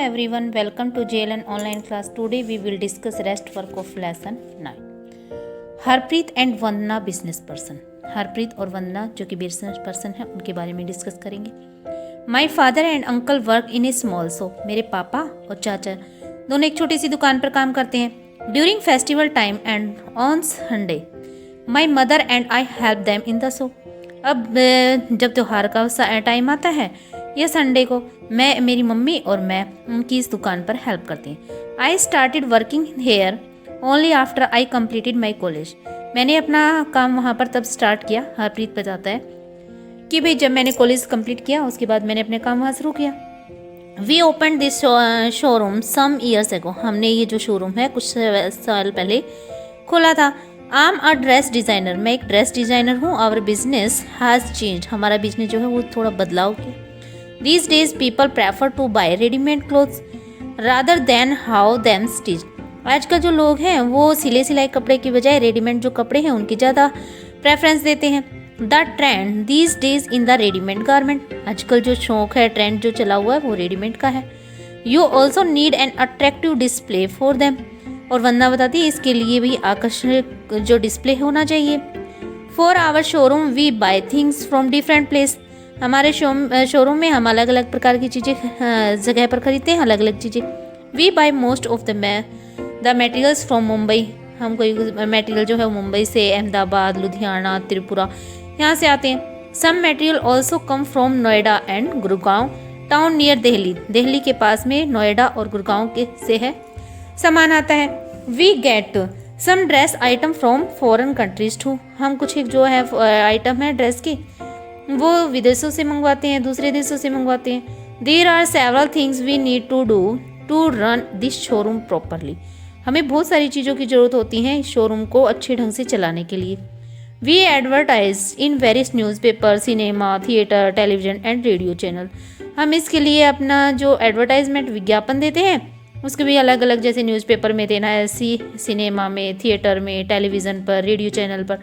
everyone, welcome to JLN online class. Today we will discuss rest work of lesson 9. Harpreet and Vandana business person. Harpreet और वंदना जो कि business person है उनके बारे में डिस्कस करेंगे. My father and uncle work in A small shop. मेरे पापा और चाचा दोनों एक छोटी सी दुकान पर काम करते हैं. During festival time and on Sunday my mother and I help them in the shop. अब जब त्यौहार का टाइम आता है या संडे को मैं, मेरी मम्मी और मैं उनकी इस दुकान पर हेल्प करती हैं. I started working here only after I completed my college. मैंने अपना काम वहाँ पर तब स्टार्ट किया, हरप्रीत बताता है कि भाई जब मैंने कॉलेज कंप्लीट किया उसके बाद मैंने अपने काम वहाँ शुरू किया. We open this showroom some years ago. हमने ये जो शोरूम है कुछ साल पहले खोला था. I am a dress designer. मैं एक ड्रेस डिज़ाइनर हूँ. Our business has change. हमारा बिजनेस जो है वो थोड़ा बदलाव किया. These days people prefer to buy ready-made clothes rather than how them stitched. आजकल जो लोग हैं वो सिले सिलाई कपड़े की बजाय रेडीमेड जो कपड़े हैं उनकी ज़्यादा प्रेफरेंस देते हैं. The trend these days in the readymade garment. आजकल जो शौक है, ट्रेंड जो चला हुआ है वो रेडीमेड का है. You also need an attractive display for them. और वंदना बताती है इसके लिए भी आकर्षक जो डिस्प्ले होना चाहिए. For our showroom we buy things from different place. हमारे शोरूम में हम अलग अलग प्रकार की चीज़ें जगह पर खरीदते हैं, अलग अलग चीज़ें. We buy most of the materials from Mumbai. हम कोई मटेरियल जो है वो मुंबई से, अहमदाबाद, लुधियाना, त्रिपुरा यहाँ से आते हैं. Some material also come from Noida and Gurgaon town near Delhi. Delhi के पास में नोएडा और गुड़गांव के से है सामान आता है. We get some dress item from foreign countries too. हम कुछ एक जो है आइटम है ड्रेस की वो विदेशों से मंगवाते हैं, दूसरे देशों से मंगवाते हैं. There are several things we need to do to run this showroom properly. हमें बहुत सारी चीज़ों की ज़रूरत होती है इस शोरूम को अच्छे ढंग से चलाने के लिए. We advertise in various newspaper, cinema, theatre, television and radio channel. हम इसके लिए अपना जो एडवर्टाइजमेंट विज्ञापन देते हैं उसके भी अलग अलग, जैसे न्यूज़पेपर में देना है, सिनेमा में, थिएटर में, टेलीविज़न पर, रेडियो चैनल पर.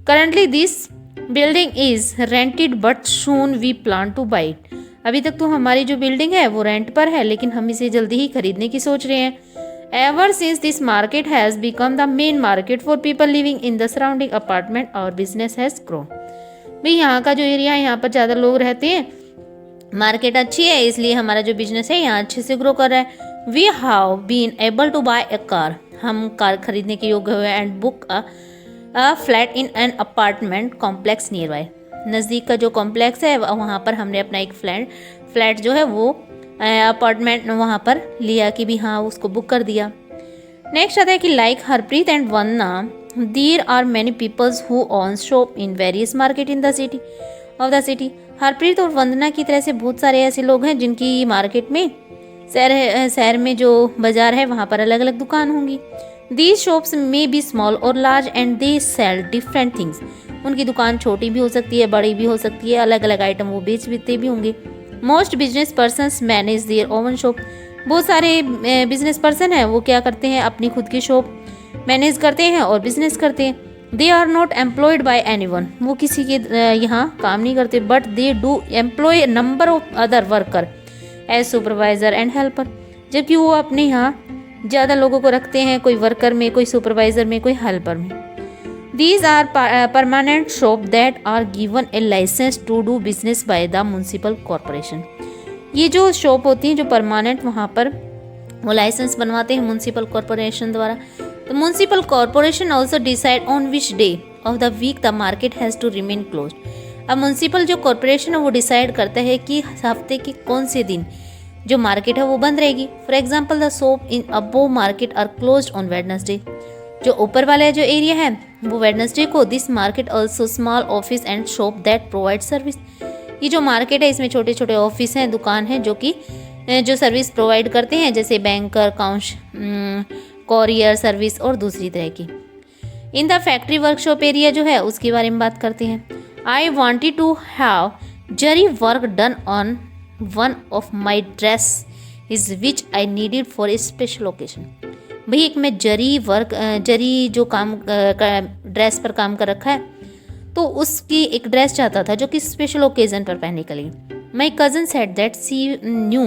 Currently this building is rented but soon we plan to buy it. अभी तक तो हमारी जो बिल्डिंग है वो रेंट पर है लेकिन हम इसे जल्दी ही खरीदने की सोच रहे हैं. Ever since this market has become the main market for people living in the surrounding apartment और बिजनेस हैज़ ग्रोन. भाई यहाँ का जो एरिया है यहाँ पर ज़्यादा लोग रहते हैं, मार्केट अच्छी है इसलिए हमारा जो बिजनेस है यहाँ अच्छे से ग्रो कर रहा है. We have been able to buy a car. हम कार खरीदने के योग्य हुए and book a flat in an apartment complex nearby. नज़दीक का जो कॉम्प्लेक्स है वहाँ पर हमने अपना एक फ्लैट जो है वो अपार्टमेंट वहाँ पर लिया कि भी हाँ उसको बुक कर दिया. नेक्स्ट आता है कि like Harpreet and Vandana there are many peoples who own shop in various market in the city of the city. Harpreet और वंदना की तरह से बहुत सारे ऐसे लोग हैं जिनकी मार्केट में शहर में जो बाज़ार है वहाँ पर अलग अलग दुकान होंगी. These shops may be small or large and they sell different things. उनकी दुकान छोटी भी हो सकती है, बड़ी भी हो सकती है, अलग अलग आइटम वो बेचते भी होंगे. Most business persons manage their own shop. बहुत सारे बिजनेस पर्सन हैं वो क्या करते हैं, अपनी खुद की शॉप मैनेज करते हैं और बिजनेस करते हैं. They are not employed by anyone. वो किसी के यहाँ काम नहीं करते, but they do employ a number of other worker as supervisor and helper. जबकि वो अपने यहाँ ज़्यादा लोगों को रखते हैं, कोई वर्कर में, कोई सुपरवाइज़र में, कोई हेल्पर में. These are permanent shop that are given a licence to do business by the municipal corporation. ये जो शॉप होती हैं जो परमानेंट वहाँ पर वो लाइसेंस बनवाते हैं म्यूनसिपल कॉरपोरेशन द्वारा. तो municipal corporation also decide on which day of the week the market has to remain close. अब म्यूनसिपल जो कॉरपोरेशन है वो डिसाइड करता है कि हफ्ते के कौन से दिन जो मार्केट है वो बंद रहेगी. For example the shop in above market are closed on Wednesday. जो ऊपर वाला जो एरिया है वो वेडनेसडे को. This market also small office and shop that provide service. ये जो मार्केट है इसमें छोटे छोटे ऑफिस हैं, दुकान हैं जो कि जो सर्विस प्रोवाइड करते हैं, जैसे बैंकर, कॉरियर सर्विस और दूसरी तरह की. In the factory workshop area जो है उसके बारे में बात करते हैं. I wanted to have zari work done on one of my dress is which I needed for a special occasion. भाई एक मैं जरी जो काम ड्रेस पर काम कर रखा है तो उसकी एक ड्रेस चाहता था जो कि स्पेशल ओकेजन पर पहनने के लिए. My cousin said that she knew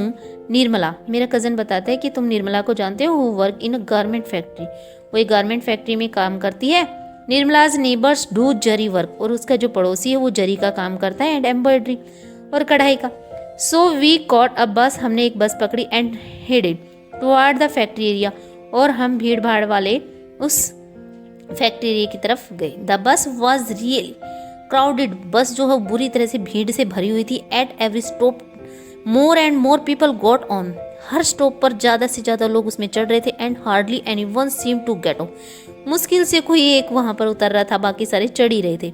Nirmala, मेरा कज़न बताता है कि तुम निर्मला को जानते हो, who work in a garment factory, वो एक गारमेंट फैक्ट्री में काम करती है। निर्मलाज नेबर्स डू जरी वर्क, और उसका जो पड़ोसी है वो जरी का काम करता है, एंड एम्ब्रॉयडरी और कढ़ाई का। सो वी कॉट अ बस, हमने एक बस पकड़ी, and headed toward the factory area, और हम भीड़ भाड़ वाले उस फैक्ट्री एरिया की तरफ गए। The bus was really crowded, बस जो है बुरी तरह से भीड़ से भरी हुई थी। At every stop more and more people got on, हर स्टॉप पर ज़्यादा से ज़्यादा लोग उसमें चढ़ रहे थे। And hardly anyone seem to get off, मुश्किल से कोई एक वहाँ पर उतर रहा था, बाकी सारे चढ़ ही रहे थे।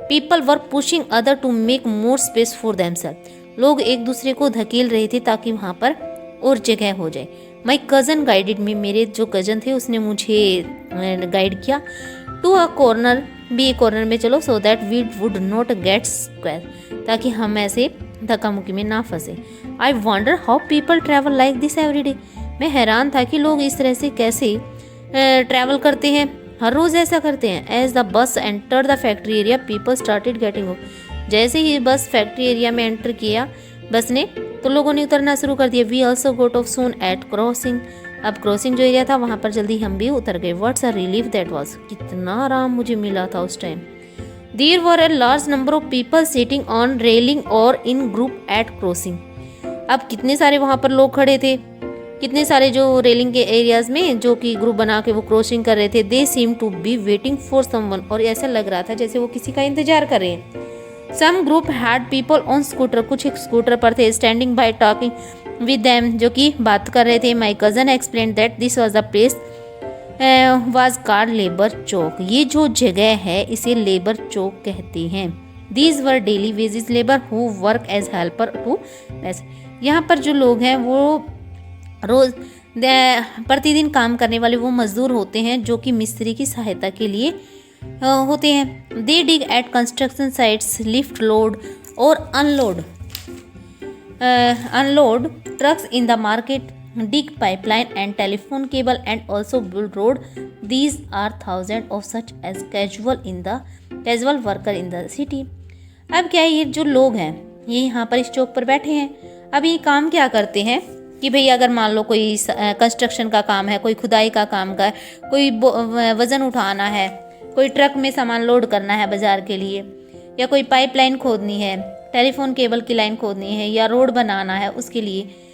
People were pushing other to make more space for themselves, लोग एक दूसरे को धकेल रहे थे ताकि वहाँ पर और जगह हो जाए। माई कज़न गाइडेड मी, मेरे जो कज़न थे उसने मुझे गाइड किया। टू अ कॉर्नर, भी एक कॉर्नर में चलो, so that we would not get square, ताकि हम ऐसे धक्का मुक्की में ना फंसे। I wonder how people travel like this every day, मैं हैरान था कि लोग इस तरह से कैसे ट्रैवल करते हैं, हर रोज़ ऐसा करते हैं। As the bus enter the factory area people started getting off, जैसे ही बस फैक्ट्री एरिया में एंटर किया बस ने, तो लोगों ने उतरना शुरू कर दिया। We also got off soon at crossing, अब क्रॉसिंग जो एरिया था वहाँ पर जल्दी हम भी उतर गए। What's a relief that was, कितना आराम मुझे मिला था उस time. There were a large number of people sitting on railing और इन ग्रुप एट क्रॉसिंग, अब कितने सारे वहाँ पर लोग खड़े थे, कितने सारे जो रेलिंग के एरियाज में जो कि ग्रुप बना के वो क्रॉसिंग कर रहे थे। They seem to be waiting for someone, और ऐसा लग रहा था जैसे वो किसी का इंतजार कर रहे हैं। Some group had people on scooter, कुछ एक स्कूटर पर थे। Standing by talking with them, जो कि बात कर रहे थे। My cousin explain that this was the place was called labour Chowk, ये जो जगह है इसे लेबर चौक कहते हैं। These were daily wages labour who work as helper to, यहाँ पर जो लोग हैं वो रोज प्रतिदिन काम करने वाले वो मजदूर होते हैं जो कि मिस्त्री की सहायता के लिए होते हैं। They dig at construction sites, lift load और unload trucks in the market, dig pipeline and telephone cable and also build road. These are thousands of such as casual worker in the city. अब क्या है, ये जो लोग हैं ये यहाँ पर इस चौक पर बैठे हैं। अब ये काम क्या करते हैं कि भाई अगर मान लो कोई कंस्ट्रक्शन का काम है, कोई खुदाई का काम का, कोई वज़न उठाना है, कोई ट्रक में सामान लोड करना है बाज़ार के लिए, या कोई पाइपलाइन खोदनी है, टेलीफोन केबल की लाइन खोदनी है, या रोड बनाना है, उसके लिए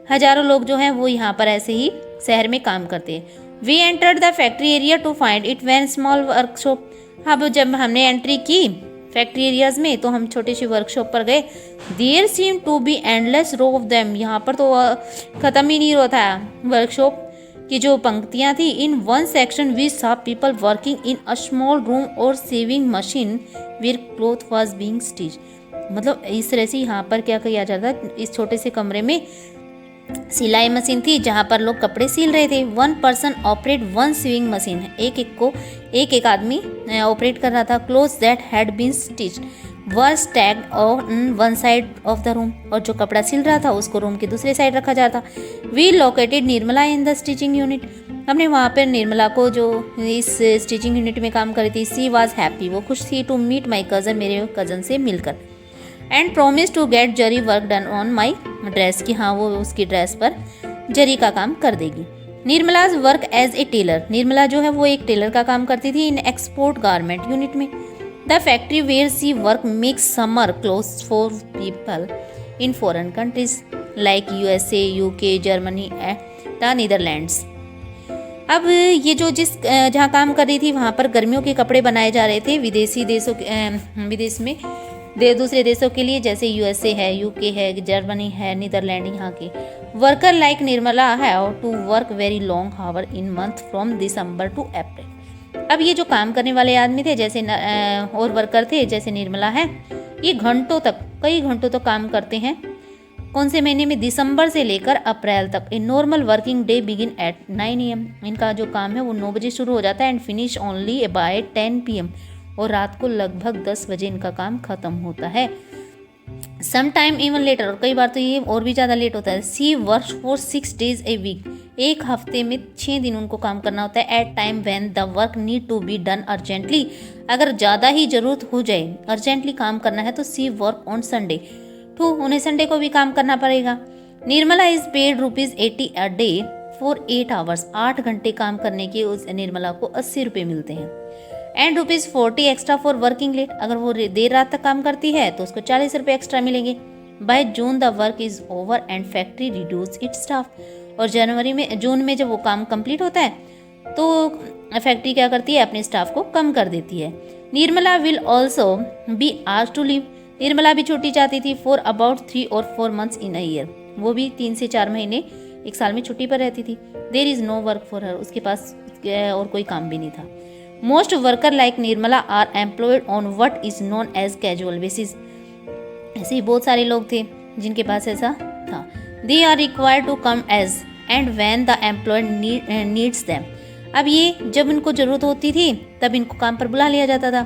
हजारों लोग जो हैं वो यहाँ पर ऐसे ही शहर में काम करते हैं। We entered the factory area to find it one small workshop, अब जब हमने एंट्री की फैक्ट्री एरियाज में तो हम छोटी सी वर्कशॉप पर गए। There seem to be endless row of them, यहाँ पर तो ख़त्म ही नहीं होता वर्कशॉप की जो पंक्तियाँ थी। In one section we saw people working in a small room और sewing machine where cloth was being stitch, मतलब इस तरह से यहाँ पर क्या किया जाता है, इस छोटे से कमरे में सिलाई मशीन थी जहाँ पर लोग कपड़े सिल रहे थे। One person operate one sewing machine, एक आदमी ऑपरेट कर रहा था। Clothes that had been stitched were stacked on one side of the room, और जो कपड़ा सिल रहा था उसको रूम के दूसरे साइड रखा जाता। We located Nirmala in the stitching unit, हमने वहाँ पर निर्मला को जो इस स्टिचिंग यूनिट में काम कर रही थी, सी वॉज हैप्पी, वो खुश थी, टू मीट माई कज़न, मेरे कज़न से मिलकर। And promise to get zari work done on my dress, कि हाँ वो उसकी ड्रेस पर जरी का काम कर देगी। Nirmala's work as a tailor, Nirmala जो है वो एक टेलर का काम करती थी इन एक्सपोर्ट गारमेंट यूनिट में। The factory where she work makes summer clothes for people in foreign countries like USA, UK, Germany and the Netherlands. अब ये जो जहाँ काम कर रही थी वहाँ पर गर्मियों के कपड़े बनाए जा रहे थे विदेश में दूसरे देशों के लिए, जैसे USA है, UK है, जर्मनी है, नीदरलैंड यहाँ के। Worker like Nirmala have to work very long hour in month from December to April. अब ये जो काम करने वाले आदमी थे जैसे और वर्कर थे जैसे निर्मला है, ये कई घंटों तक काम करते हैं। कौन से महीने में? दिसंबर से लेकर अप्रैल तक। A normal working day begin eight 9 AM, इनका जो काम है वो 9 बजे शुरू हो जाता है and finish only by 10 PM, और रात को लगभग 10 बजे इनका काम ख़त्म होता है। सम टाइम इवन लेटर, और कई बार तो ये और भी ज़्यादा लेट होता है। She work for 6 days a week, एक हफ्ते में 6 दिन उनको काम करना होता है। At time when the work need to be done urgently, अगर ज़्यादा ही ज़रूरत हो जाए, अर्जेंटली काम करना है, तो सी वर्क ऑन संडे 2 उन्हें संडे को भी काम करना पड़ेगा। Nirmala is paid ₹80 a day for 8 hours. 8 घंटे काम करने के उस निर्मला को 80 रुपये मिलते हैं। And ₹40 extra for working late. अगर वो देर रात तक काम करती है तो उसको 40 रुपये एक्स्ट्रा मिलेंगे। By June the work is over and factory reduce it's staff. और जून में जब वो काम कंप्लीट होता है तो फैक्ट्री क्या करती है, अपने स्टाफ को कम कर देती है। Nirmala will also be asked to leave. Nirmala भी छुट्टी चाहती थी for about 3 or 4 months in a year. वो भी 3 से 4 महीने एक साल में छुट्टी पर रहती थी। There is no work for her. उसके पास और कोई काम भी नहीं था। Most worker like Nirmala are employed on what is known as casual basis. ऐसे ही बहुत सारे लोग थे जिनके पास ऐसा था। They are required to come as and when the employed needs them. अब ये जब इनको जरूरत होती थी तब इनको काम पर बुला लिया जाता था।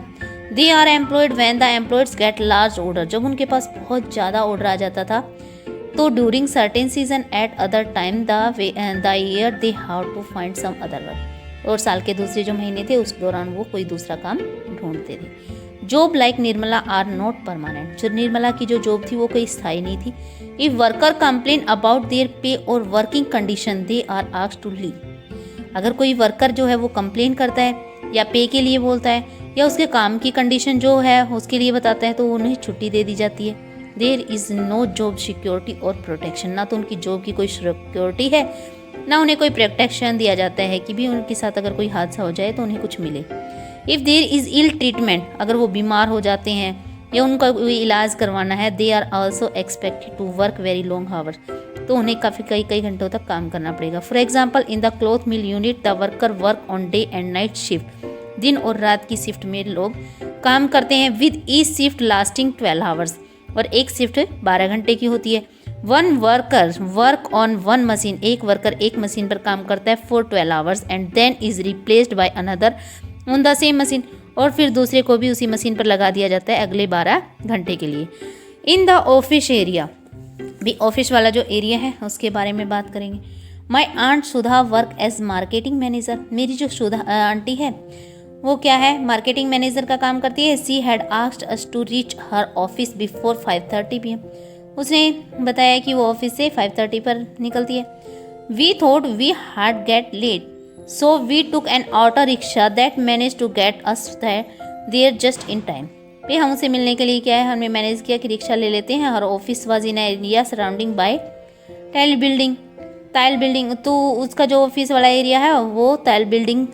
They are employed when the employers get large order. जब उनके पास बहुत ज़्यादा ऑर्डर आ जाता था तो during certain season at other time the year they have to find some other work. और साल के दूसरे जो महीने थे उस दौरान वो कोई दूसरा काम ढूंढते थे। Job like Nirmala are not permanent. जो निर्मला की जो जॉब थी वो कोई स्थायी नहीं थी। If worker complain about their pay और working condition they are asked to leave. अगर कोई वर्कर जो है वो कंप्लेन करता है या पे के लिए बोलता है या उसके काम की कंडीशन जो है उसके लिए बताता है तो उन्हें छुट्टी दे दी जाती है। There is no job security और प्रोटेक्शन। ना तो उनकी जॉब की कोई सिक्योरिटी है ना उन्हें कोई प्रोटेक्शन दिया जाता है कि भी उनके साथ अगर कोई हादसा हो जाए तो उन्हें कुछ मिले। If there is ill treatment. अगर वो बीमार हो जाते हैं या उनका कोई इलाज करवाना है, they are also expected to work very long hours. तो उन्हें काफ़ी कई घंटों तक काम करना पड़ेगा। For example in the cloth mill unit the worker work on day and night shift. दिन और रात की शिफ्ट में लोग काम करते हैं with each shift lasting 12 hours. और एक शिफ्ट 12 घंटे की होती है। One worker work on one machine. एक वर्कर एक मशीन पर काम करता है for 12 hours and then is replaced by another on the same machine. और फिर दूसरे को भी उसी मशीन पर लगा दिया जाता है अगले 12 घंटे के लिए। In the office area. भी ऑफिस वाला जो एरिया है उसके बारे में बात करेंगे। My aunt Sudha work as marketing manager. मेरी जो सुधा आंटी है वो क्या है, मार्केटिंग मैनेजर का काम करती है। She had asked us to reach her office before 5:30 PM। उसने बताया कि वो ऑफिस से 5:30 पर निकलती है। We thought we had get late so we took an auto rickshaw that manage to get us there just in time. फिर हम उसे मिलने के लिए क्या है, हमने मैनेज किया कि रिक्शा ले लेते हैं। हर office was in area surrounding by tile building. तो उसका जो ऑफिस वाला एरिया है वो टाइल बिल्डिंग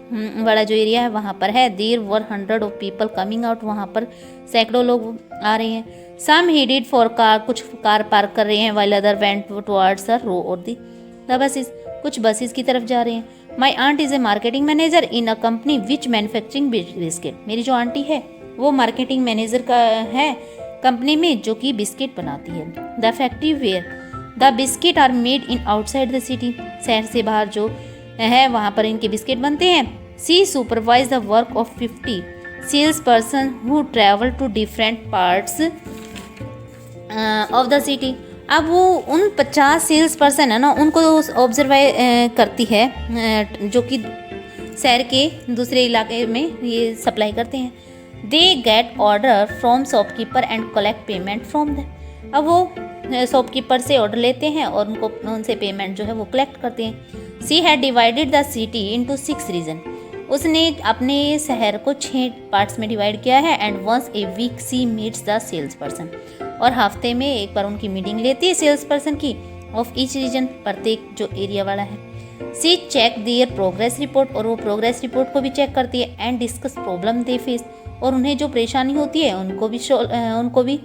वाला जो एरिया है वहाँ पर है। There were 100 of people coming out. वहाँ पर सैकड़ों लोग आ रहे हैं। Some headed for car. कुछ कार पार्क कर रहे हैं। While other went towards the row और द बसेस। कुछ बसेस की तरफ जा रहे हैं। My aunt is a marketing manager in a company which manufacturing biscuit. मेरी जो आंटी है वो मार्केटिंग मैनेजर का है कंपनी में जो कि बिस्किट बनाती है। The factory where the biscuit are made in outside the city. शहर से बाहर जो है वहाँ पर इनके बिस्किट बनते हैं। She supervise the work of 50 sales person who travel to different parts of the city. अब वो उन 50 सेल्स पर्सन है ना उनको ऑब्जर्व करती है जो कि शहर के दूसरे इलाके में ये सप्लाई करते हैं। They get order from shopkeeper and collect payment from them. अब वो शॉपकीपर से ऑर्डर लेते हैं और उनसे पेमेंट जो है वो कलेक्ट करते हैं। She had divided the city into 6 region. उसने अपने शहर को 6 पार्ट्स में डिवाइड किया है। And once a week she meets the sales person. और हफ्ते में एक बार उनकी मीटिंग लेती है सेल्स पर्सन की ऑफ ईच रीजन, प्रत्येक जो एरिया वाला है। She check their progress report. और वो प्रोग्रेस रिपोर्ट को भी चेक करती है। And discuss problem they face. और उन्हें जो परेशानी होती है उनको भी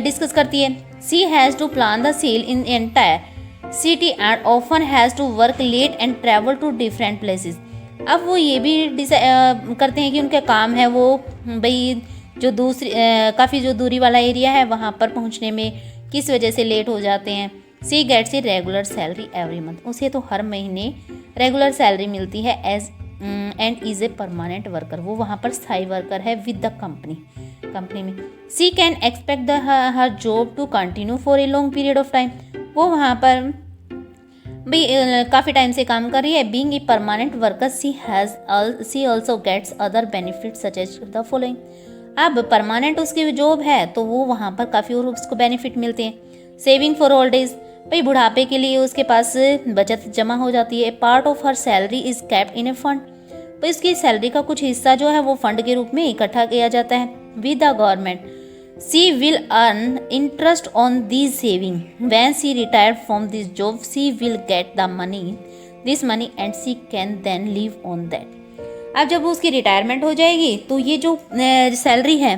डिस्कस करती है। She has to plan the sale in entire city and often has to work late and travel to different places. अब वो ये भी करते हैं कि उनका काम है वो भाई जो काफ़ी जो दूरी वाला एरिया है वहाँ पर पहुँचने में किस वजह से लेट हो जाते हैं। She gets a regular salary every month. उसे तो हर महीने रेगुलर सैलरी मिलती है as and is a permanent worker. वो वहाँ पर स्थायी वर्कर है विद द कंपनी में। She can expect the her job to continue for a long period of time. वो वहाँ पर भी काफ़ी टाइम से काम कर रही है। Being a permanent worker she also gets other benefit such as the following. अब परमानेंट उसकी जॉब है तो वो वहाँ पर काफ़ी और उसको बेनिफिट मिलते हैं। सेविंग फॉर ओल्ड एज, भाई बुढ़ापे के लिए उसके पास बचत जमा हो जाती है। Part of her salary is kept in A fund, तो इसकी सैलरी का कुछ हिस्सा जो है वो फंड के रूप में इकट्ठा किया जाता है। With the government she will earn interest on this saving, when she retired from this job she will get the money this money and she can then live on that. अब जब उसकी रिटायरमेंट हो जाएगी तो ये जो salary है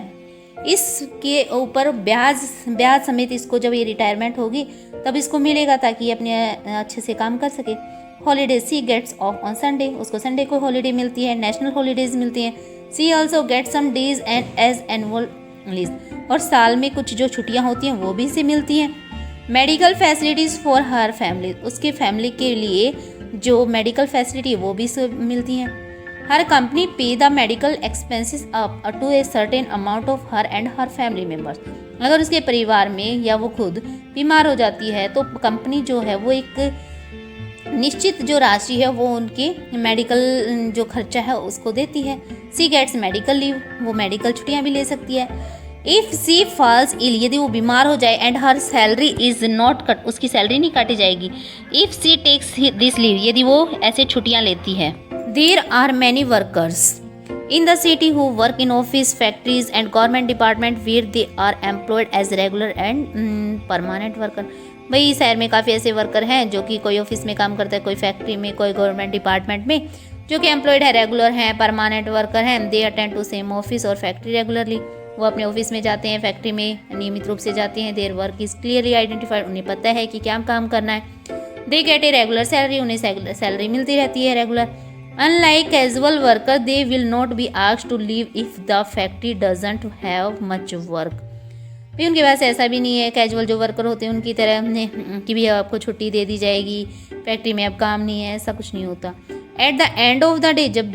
इसके ऊपर ब्याज समेत इसको जब ये रिटायरमेंट होगी तब इसको मिलेगा ताकि ये अपने अच्छे से काम कर सके। Holiday she gets off on Sunday, उसको संडे को हॉलीडे मिलती है, नेशनल हॉलीडेज मिलती हैं। She also get some days and as annual leave, और साल में कुछ जो छुट्टियां होती हैं वो भी इसे मिलती हैं। Medical facilities for her family, उसके फैमिली के लिए जो मेडिकल फैसिलिटी है वो भी इसे मिलती हैं। Her company pay the medical expenses up to a certain amount of her and her family members, अगर उसके परिवार में या वो खुद बीमार हो जाती है तो कंपनी जो है वो एक निश्चित जो राशि है वो उनके मेडिकल जो खर्चा है उसको देती है। सी गेट्स मेडिकल लीव, वो मेडिकल छुट्टियां भी ले सकती है। इफ़ सी फॉल्स इल, यदि वो बीमार हो जाए and her salary is not cut, उसकी सैलरी नहीं काटी जाएगी। If she takes this leave, यदि वो ऐसे छुट्टियां लेती है। There are many workers in the city who work in office, factories and government department where they are employed as regular and permanent worker। भाई शहर में काफ़ी ऐसे वर्कर हैं जो कि कोई ऑफिस में काम करता है, कोई फैक्ट्री में, कोई गवर्नमेंट डिपार्टमेंट में, जो कि एम्प्लॉयड है, रेगुलर हैं, परमानेंट वर्कर हैं। They attend to same office और फैक्ट्री रेगुलरली, वो अपने ऑफिस में जाते हैं, फैक्ट्री में नियमित रूप से जाते हैं। Their work is clearly identified, उन्हें पता है कि क्या काम करना है। They get A regular salary, उन्हें सैलरी मिलती रहती है regular. Unlike casual worker, they will not be asked to leave if the factory doesn't have much work। भी उनके पास ऐसा भी नहीं है कैजुअल जो वर्कर होते हैं उनकी तरह कि भी आपको छुट्टी दे दी जाएगी, फैक्ट्री में अब काम नहीं है, ऐसा कुछ नहीं होता। At the end of the day, जब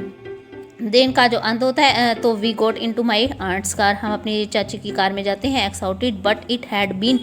दिन का जो अंत होता है तो we got in to my aunt's car, हम अपनी चाची की कार में जाते हैं। Exhausted but it had been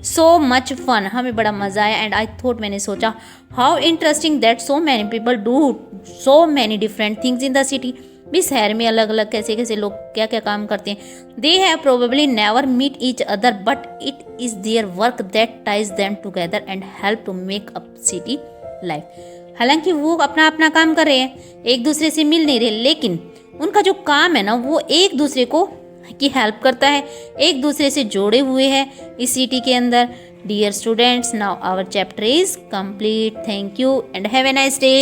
so much fun, हमें बड़ा मज़ा आया। एंड आई थॉट, मैंने सोचा, how interesting that so many people do so many different things in the city. भी शहर में अलग अलग कैसे कैसे लोग क्या क्या काम करते हैं। They have probably never meet each other but it is their work that ties them together and help to make up city life. हालांकि वो अपना अपना काम कर रहे हैं, एक दूसरे से मिल नहीं रहे, लेकिन उनका जो काम है ना वो एक दूसरे को की हेल्प करता है, एक दूसरे से जोड़े हुए हैं इस सिटी के अंदर। Dear students, now our chapter is complete. Thank you and have a nice day.